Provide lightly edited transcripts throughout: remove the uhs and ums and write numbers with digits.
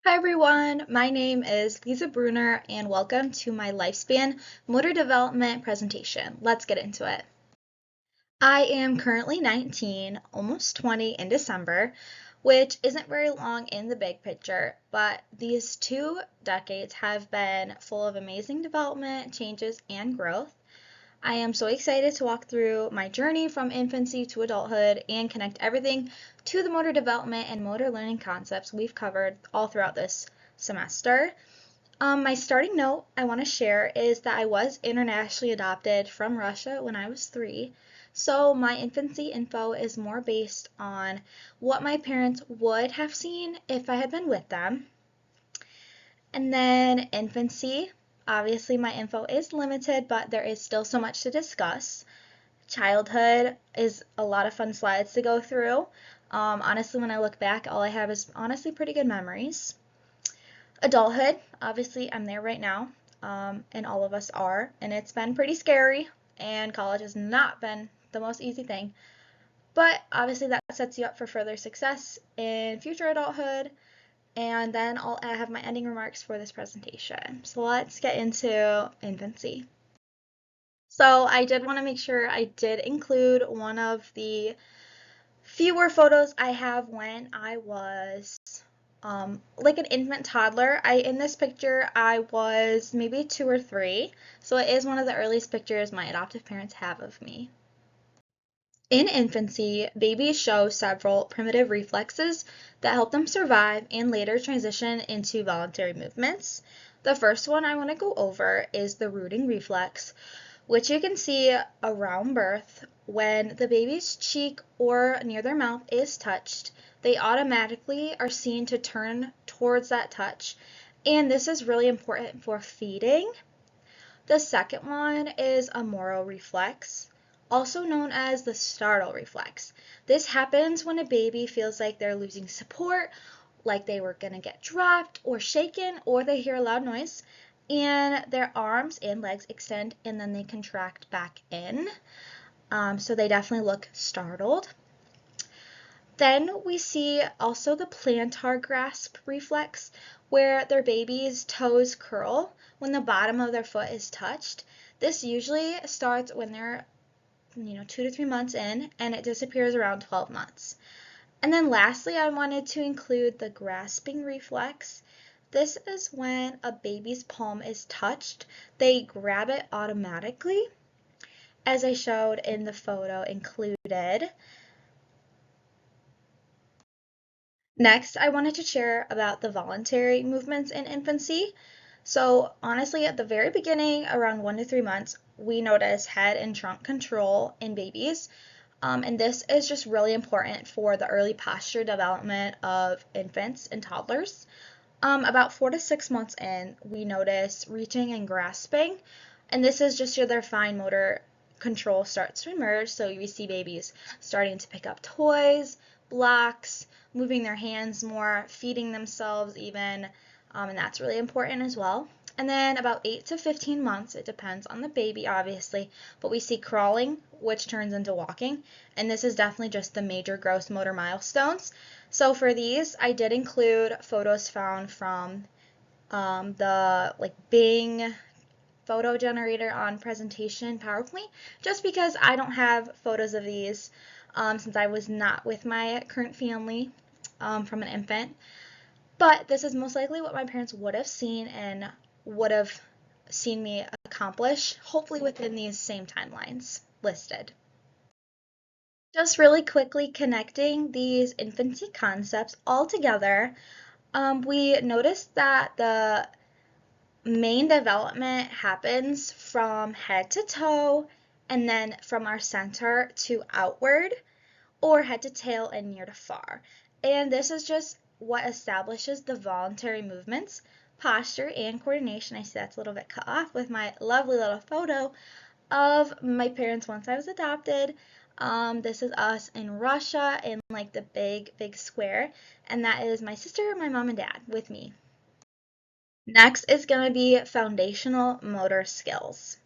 Hi everyone, my name is Liza Bruner and welcome to my Lifespan Motor Development presentation. Let's get into it. I am currently 19, almost 20 in December, which isn't very long in the big picture, but these 2 decades have been full of amazing development, changes, and growth. I am so excited to walk through my journey from infancy to adulthood and connect everything to the motor development and motor learning concepts we've covered all throughout this semester. My starting note I want to share is that I was internationally adopted from Russia when I was 3. So my infancy info is more based on what my parents would have seen if I had been with them. And then infancy, obviously my info is limited, but there is still so much to discuss. Childhood is a lot of fun slides to go through. Honestly, when I look back, all I have is honestly pretty good memories. Adulthood, obviously I'm there right now, and all of us are, and it's been pretty scary, and college has not been the most easy thing. But obviously that sets you up for further success in future adulthood. And then I'll have my ending remarks for this presentation. So let's get into infancy. So I did want to make sure I did include one of the fewer photos I have when I was like an infant toddler. In this picture I was maybe 2 or 3, so it is one of the earliest pictures my adoptive parents have of me. In infancy, babies show several primitive reflexes that help them survive and later transition into voluntary movements. The first one I want to go over is the rooting reflex, which you can see around birth. When the baby's cheek or near their mouth is touched, they automatically are seen to turn towards that touch, and this is really important for feeding. The second one is a Moro reflex, also known as the startle reflex. This happens when a baby feels like they're losing support, like they were going to get dropped or shaken, or they hear a loud noise, and their arms and legs extend and then they contract back in. So they definitely look startled. Then we see also the plantar grasp reflex, where their baby's toes curl when the bottom of their foot is touched. This usually starts when they're 2 to 3 months in, and it disappears around 12 months. And then lastly, I wanted to include the grasping reflex. This is when a baby's palm is touched, they grab it automatically, as I showed in the photo included. Next, I wanted to share about the voluntary movements in infancy. So honestly, at the very beginning, around 1 to 3 months, we notice head and trunk control in babies. And this is just really important for the early posture development of infants and toddlers. About 4 to 6 months in, we notice reaching and grasping, and this is just their fine motor control starts to emerge. So you see babies starting to pick up toys, blocks, moving their hands more, feeding themselves even, and that's really important as well. And then about 8 to 15 months, it depends on the baby obviously, but we see crawling, which turns into walking, and this is definitely just the major gross motor milestones. So for these, I did include photos found from the Bing photo generator on presentation PowerPoint, just because I don't have photos of these since I was not with my current family from an infant. But this is most likely what my parents would have seen and would have seen me accomplish, hopefully within these same timelines listed. Just really quickly connecting these infancy concepts all together, we noticed that the main development happens from head to toe and then from our center to outward, or head to tail and near to far. And this is just what establishes the voluntary movements, posture, and coordination. I see that's a little bit cut off with my lovely little photo of my parents once I was adopted. This is us in Russia in the big square, and that is my sister, my mom, and dad with me. Next is going to be foundational motor skills.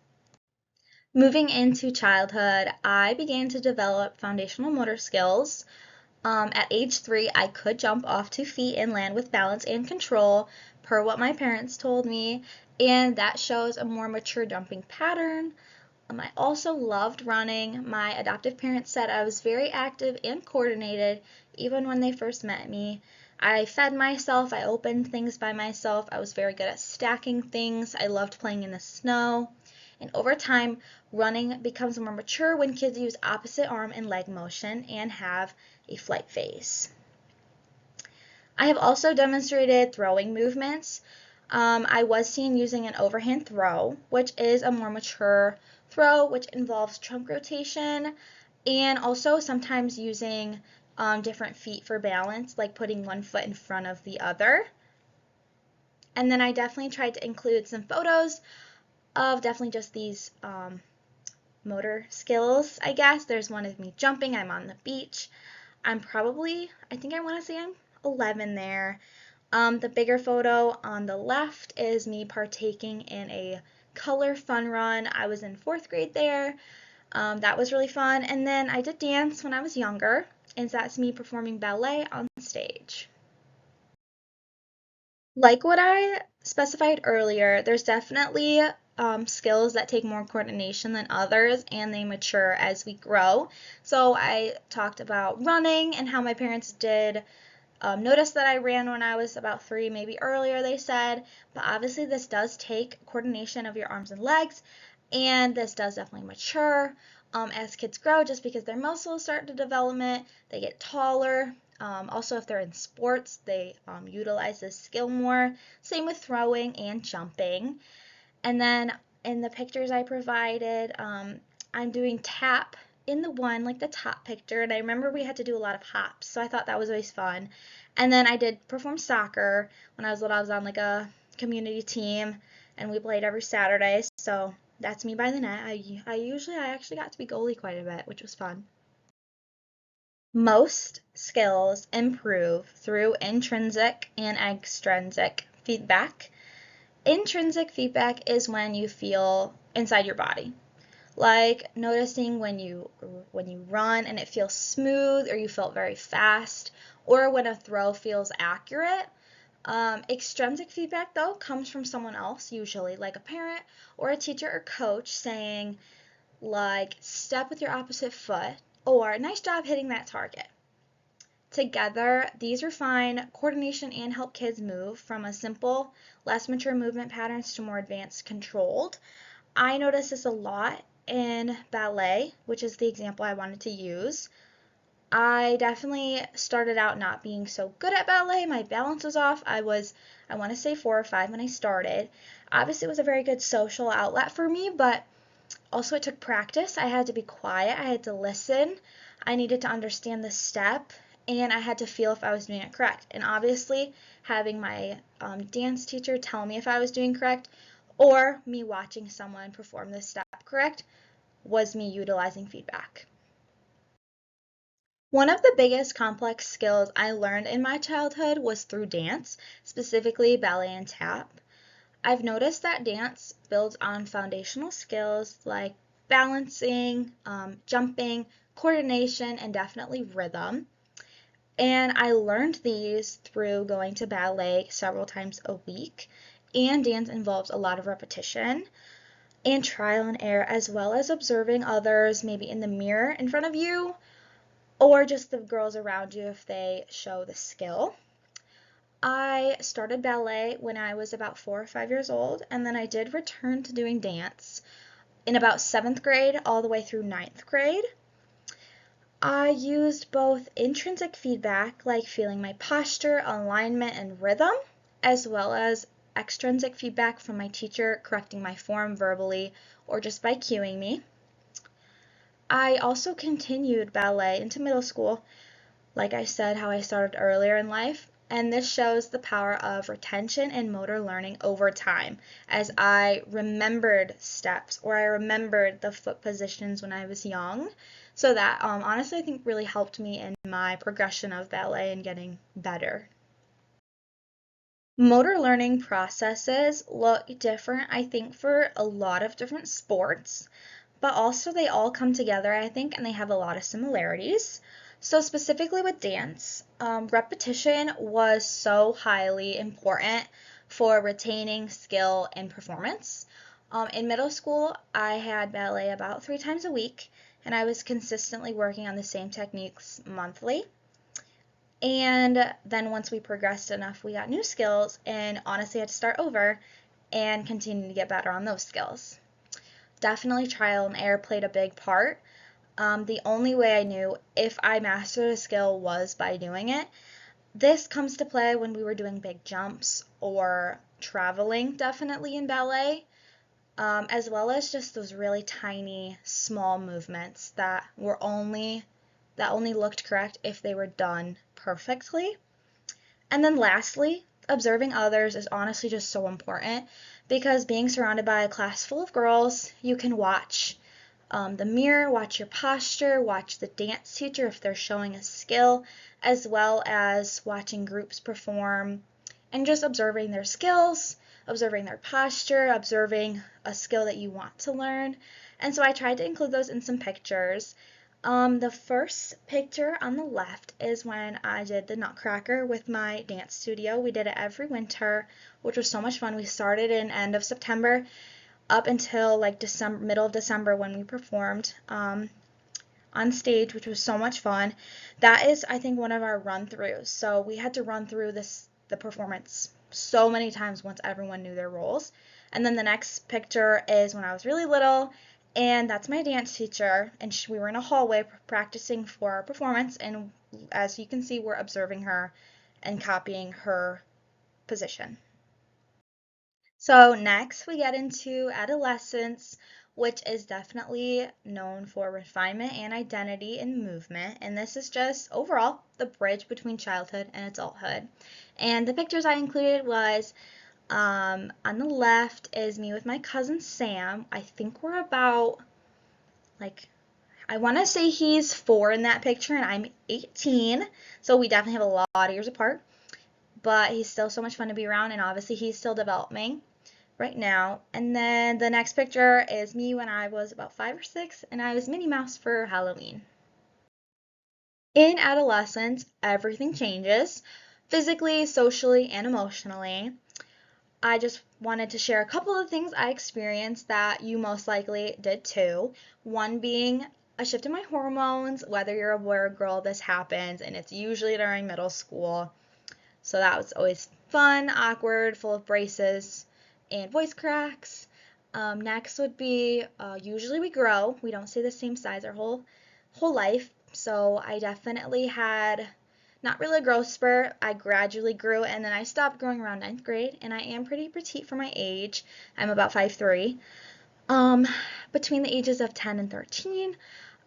Moving into childhood, I began to develop foundational motor skills At age 3, I could jump off 2 feet and land with balance and control, per what my parents told me, and that shows a more mature jumping pattern. I also loved running. My adoptive parents said I was very active and coordinated, even when they first met me. I fed myself, I opened things by myself, I was very good at stacking things, I loved playing in the snow. And over time, running becomes more mature when kids use opposite arm and leg motion and have a flight phase. I have also demonstrated throwing movements. I was seen using an overhand throw, which is a more mature throw, which involves trunk rotation, and also sometimes using different feet for balance, like putting one foot in front of the other. And then I definitely tried to include some photos of definitely just these motor skills, I guess. There's one of me jumping. I'm on the beach. I think I want to say I'm 11 there. The bigger photo on the left is me partaking in a color fun run. I was in 4th grade there. That was really fun. And then I did dance when I was younger, and that's me performing ballet on stage. Like what I specified earlier, there's definitely skills that take more coordination than others, and they mature as we grow. So I talked about running and how my parents did notice that I ran when I was about 3, maybe earlier, they said, but obviously this does take coordination of your arms and legs, and this does definitely mature as kids grow, just because their muscles start to develop, they get taller. Also, if they're in sports, they utilize this skill more. Same with throwing and jumping. And then in the pictures I provided, I'm doing tap in the one, like the top picture, and I remember we had to do a lot of hops, so I thought that was always fun. And then I did perform soccer when I was little. I was on like a community team, and we played every Saturday, so that's me by the net. I actually got to be goalie quite a bit, which was fun. Most skills improve through intrinsic and extrinsic feedback. Intrinsic feedback is when you feel inside your body, like noticing when you run and it feels smooth, or you felt very fast, or when a throw feels accurate. Extrinsic feedback, though, comes from someone else, usually like a parent or a teacher or coach, saying like, step with your opposite foot, or nice job hitting that target. Together, these refine coordination and help kids move from a simple, less mature movement patterns to more advanced, controlled. I notice this a lot in ballet, which is the example I wanted to use. I definitely started out not being so good at ballet. My balance was off. I want to say 4 or 5 when I started. Obviously, it was a very good social outlet for me, but also it took practice. I had to be quiet. I had to listen. I needed to understand the step, and I had to feel if I was doing it correct. And obviously, having my dance teacher tell me if I was doing correct, or me watching someone perform this step correct, was me utilizing feedback. One of the biggest complex skills I learned in my childhood was through dance, specifically ballet and tap. I've noticed that dance builds on foundational skills like balancing, jumping, coordination, and definitely rhythm. And I learned these through going to ballet several times a week, and dance involves a lot of repetition and trial and error, as well as observing others, maybe in the mirror in front of you, or just the girls around you if they show the skill. I started ballet when I was about 4 or 5 years old, and then I did return to doing dance in about 7th grade all the way through 9th grade. I used both intrinsic feedback, like feeling my posture, alignment, and rhythm, as well as extrinsic feedback from my teacher correcting my form verbally or just by cueing me. I also continued ballet into middle school, like I said, how I started earlier in life, and this shows the power of retention and motor learning over time, as I remembered steps, or I remembered the foot positions when I was young. So that honestly I think really helped me in my progression of ballet and getting better. Motor learning processes look different, I think, for a lot of different sports, but also they all come together, I think, and they have a lot of similarities. So specifically with dance, repetition was so highly important for retaining skill and performance. In middle school, I had ballet about 3 times a week, and I was consistently working on the same techniques monthly. And then once we progressed enough, we got new skills, and honestly had to start over and continue to get better on those skills. Definitely trial and error played a big part. The only way I knew if I mastered a skill was by doing it. This comes to play when we were doing big jumps or traveling, definitely in ballet, as well as just those really tiny, small movements that only looked correct if they were done perfectly. And then lastly, observing others is honestly just so important because being surrounded by a class full of girls, you can watch the mirror, watch your posture, watch the dance teacher if they're showing a skill, as well as watching groups perform and just observing their skills, observing their posture, observing a skill that you want to learn. And so I tried to include those in some pictures. The first picture on the left is when I did the Nutcracker with my dance studio. We did it every winter, which was so much fun. We started in end of September up until like December, middle of December when we performed on stage, which was so much fun. That is, I think, one of our run-throughs. So we had to run through the performance so many times once everyone knew their roles. And then the next picture is when I was really little, and that's my dance teacher, and we were in a hallway practicing for our performance, and as you can see, we're observing her and copying her position. So next we get into adolescence, which is definitely known for refinement and identity and movement. And this is just overall the bridge between childhood and adulthood. And the pictures I included was on the left is me with my cousin Sam. I think we're about like I want to say he's 4 in that picture and I'm 18. So we definitely have a lot of years apart. But he's still so much fun to be around, and obviously he's still developing right now. And then the next picture is me when I was about 5 or 6 and I was Minnie Mouse for Halloween. In adolescence, everything changes physically, socially, and emotionally. I just wanted to share a couple of things I experienced that you most likely did too. One being a shift in my hormones. Whether you're a boy or a girl, this happens, and it's usually during middle school. So that was always fun, awkward, full of braces and voice cracks. Next would be usually we grow. We don't stay the same size our whole life. So I definitely had not really a growth spurt. I gradually grew and then I stopped growing around ninth grade, and I am pretty petite for my age. I'm about 5'3". Um, Between the ages of 10 and 13,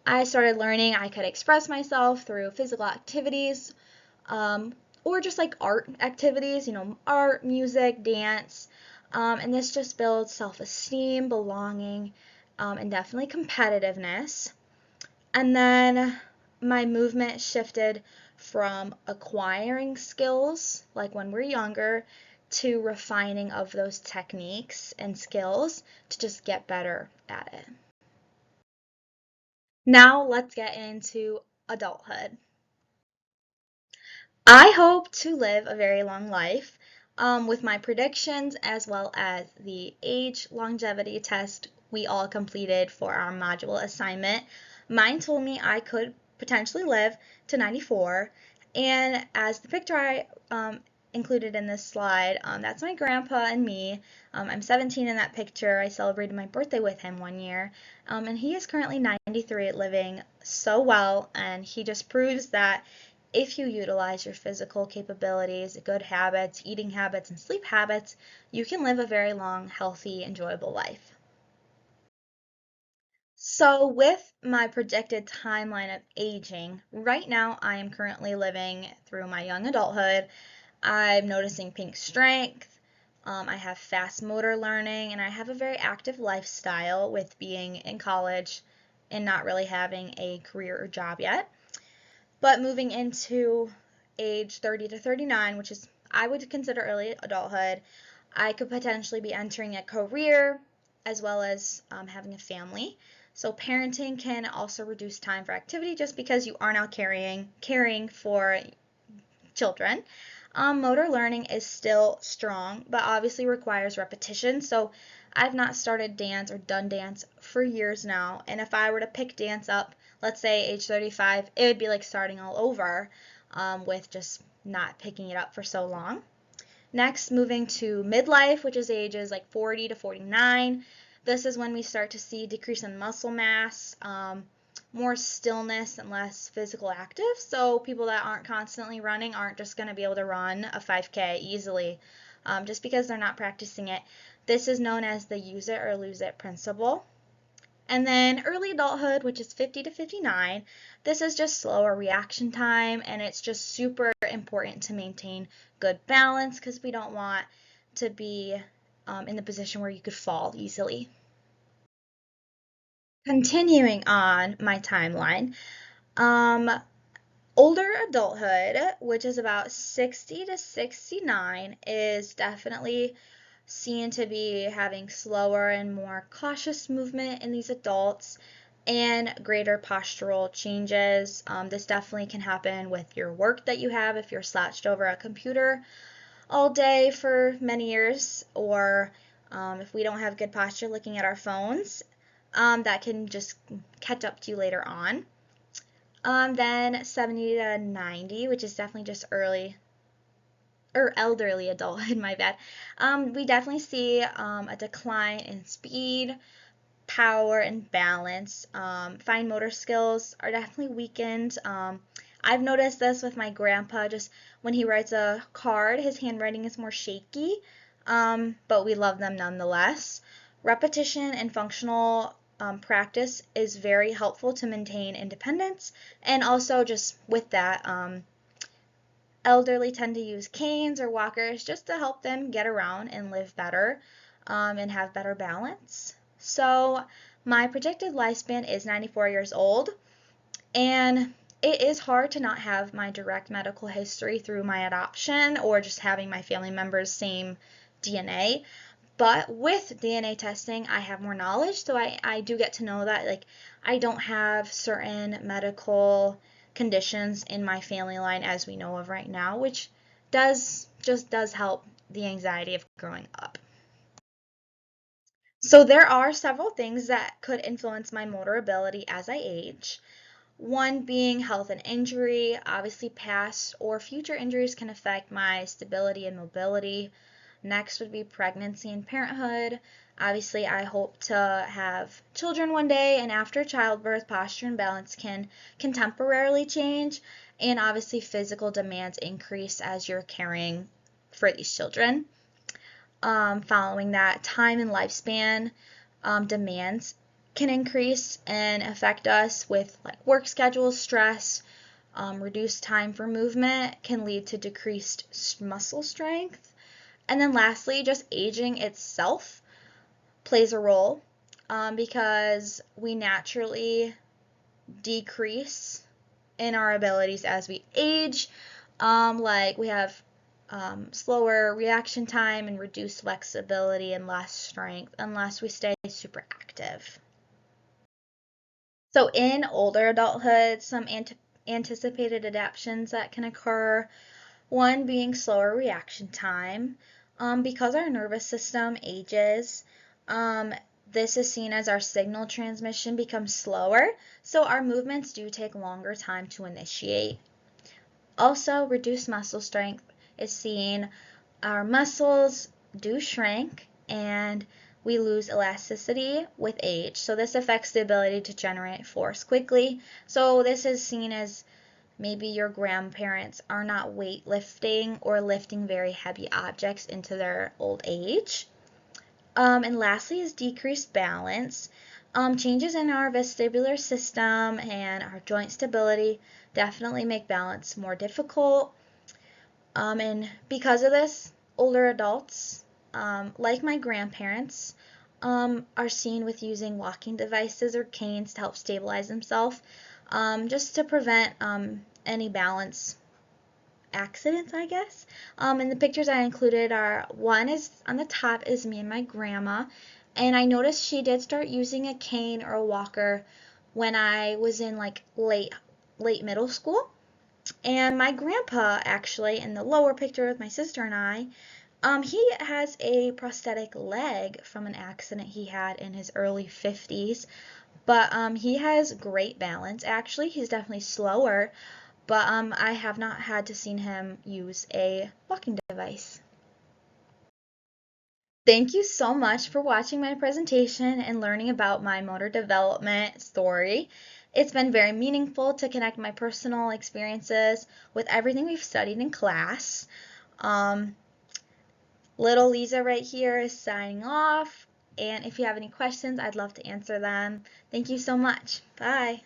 I started learning I could express myself through physical activities, or just like art activities, art, music, dance. And this just builds self-esteem, belonging, and definitely competitiveness. And then my movement shifted from acquiring skills, like when we're younger, to refining of those techniques and skills to just get better at it. Now let's get into adulthood. I hope to live a very long life. With my predictions as well as the age longevity test we all completed for our module assignment, mine told me I could potentially live to 94. And as the picture I included in this slide, that's my grandpa and me. I'm 17 in that picture. I celebrated my birthday with him one year, and he is currently 93, living so well, and he just proves that if you utilize your physical capabilities, good habits, eating habits, and sleep habits, you can live a very long, healthy, enjoyable life. So with my projected timeline of aging, right now I am currently living through my young adulthood. I'm noticing pink strength, I have fast motor learning, and I have a very active lifestyle with being in college and not really having a career or job yet. But moving into age 30 to 39, which is I would consider early adulthood, I could potentially be entering a career as well as having a family. So parenting can also reduce time for activity just because you are now caring for children. Motor learning is still strong, but obviously requires repetition. So I've not started dance or done dance for years now. And if I were to pick dance up, let's say age 35, it would be like starting all over with just not picking it up for so long. Next, moving to midlife, which is ages like 40 to 49. This is when we start to see decrease in muscle mass, more stillness and less physical active. So people that aren't constantly running aren't just going to be able to run a 5K easily just because they're not practicing it. This is known as the use it or lose it principle. And then early adulthood, which is 50 to 59, this is just slower reaction time, and it's just super important to maintain good balance because we don't want to be in the position where you could fall easily. Continuing on my timeline, um, older adulthood, which is about 60 to 69, is definitely seen to be having slower and more cautious movement in these adults and greater postural changes. This definitely can happen with your work that you have if you're slouched over a computer all day for many years, or if we don't have good posture looking at our phones, that can just catch up to you later on. Then 70 to 90, which is definitely just early or elderly adulthood, my bad. We definitely see a decline in speed, power, and balance. Fine motor skills are definitely weakened. I've noticed this with my grandpa, just when he writes a card, his handwriting is more shaky, but we love them nonetheless. Repetition and functional practice is very helpful to maintain independence, and also just with that, elderly tend to use canes or walkers just to help them get around and live better and have better balance. So my projected lifespan is 94 years old, and it is hard to not have my direct medical history through my adoption or just having my family members' same DNA. But with DNA testing, I have more knowledge, so I do get to know that like I don't have certain medical conditions in my family line as we know of right now, which does help the anxiety of growing up. So there are several things that could influence my motor ability as I age. One being health and injury. Obviously, past or future injuries can affect my stability and mobility. Next would be pregnancy and parenthood. Obviously, I hope to have children one day, and after childbirth, posture and balance can temporarily change, and obviously physical demands increase as you're caring for these children. Following that, time and lifespan demands can increase and affect us with like work schedules, stress, reduced time for movement can lead to decreased muscle strength. And then lastly, just aging itself plays a role because we naturally decrease in our abilities as we age. Like we have slower reaction time and reduced flexibility and less strength unless we stay super active. So in older adulthood, some anticipated adaptations that can occur, one being slower reaction time. Because our nervous system ages, this is seen as our signal transmission becomes slower, so our movements do take longer time to initiate. Also, reduced muscle strength is seen. Our muscles do shrink and we lose elasticity with age. So this affects the ability to generate force quickly. So this is seen as maybe your grandparents are not weightlifting or lifting very heavy objects into their old age. And lastly is decreased balance. Changes in our vestibular system and our joint stability definitely make balance more difficult. And because of this, older adults, like my grandparents, are seen with using walking devices or canes to help stabilize themselves, just to prevent any balance accidents, I guess. And the pictures I included are one is on the top is me and my grandma, And I noticed she did start using a cane or a walker when I was in like late middle school. And my grandpa, actually, in the lower picture with my sister and I, he has a prosthetic leg from an accident he had in his early 50s, but he has great balance. Actually, he's definitely slower, but I have not had to seen him use a walking device. Thank you so much for watching my presentation and learning about my motor development story. It's been very meaningful to connect my personal experiences with everything we've studied in class. Um, Little Liza right here is signing off, and if you have any questions, I'd love to answer them. Thank you so much. Bye.